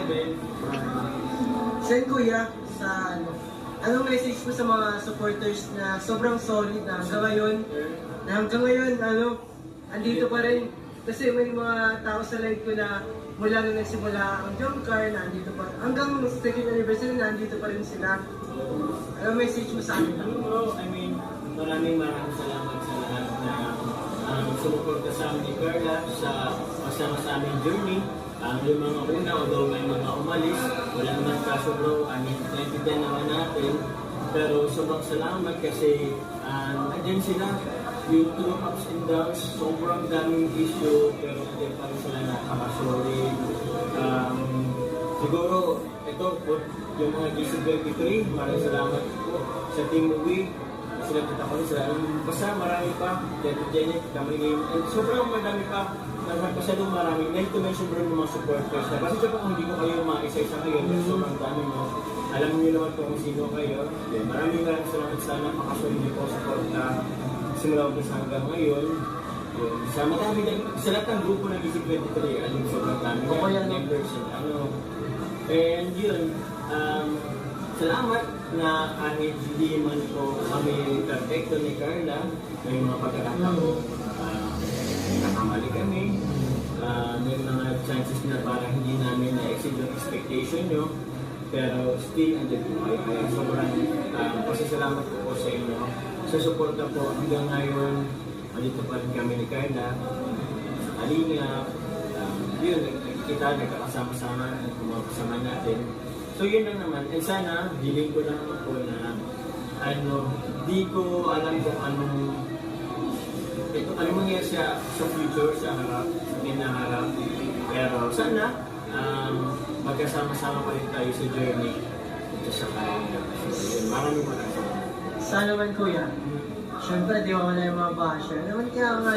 level. Send kuya sa anong message mo sa mga supporters na sobrang solid na hanggang ngayon andito pa rin. Kasi may mga tao sa live ko na mula nung nagsimula ang Jomcar na andito pa. Hanggang second anniversary na andito pa rin sila. Anong message mo sa akin? I mean, maraming salamat sa lahat na sumuporta sa amin ni Carla sa kasama sa aming journey. Yung mga una, although may mga umalis, wala naman kaso bro, I mean, 2010 naman natin. Pero sobrang salamat kasi andyan sila. Yung through ups and downs, sobrang daming issue, pero andyan pa rin sila nakakasolid. Siguro, ito, yung mga GC23, maraming salamat po sa Team Uwi. Sila kita ko rin sila. Basta marami pa, Janet, kami game. And sobrang madami pa. Nagpapasya doon marami. Like to mention bro yung mga supporters. Kasi siya kung hindi ko kayo maisa-isa ngayon, sobrang dami mo. Alam niyo naman kung sino kayo. Maraming salamat sa napakasolid niyo po support na simula ko sa hanggang ngayon. Sa madami sa lahat ng grupo ng GC23, sobrang dami members. And yun, salamat na kahit hindi man po kami perfecto ni Carla, may mga pagkakataon, nakamali kami, may mga chances na parang hindi namin na-exceed yung expectation nyo, pero still, andyan po kayo. Kaya sobrang pasasalamat po sa inyo. Sa suporta po hanggang ngayon, andito pa rin kami ni Carla, Alinga, yun, kita nagkakasama-sama at kumakasama natin. So yun lang naman, and sana, hiling ko lang po na di ko alam kung anong mangyayari sa future, sa harap, hinaharap. Pero sana, magkasama-sama pa rin tayo sa journey sa kanya. So yun, maraming salamat. Sana man kuya. Siyempre, di mo na yung mga basher. Naman kaya nga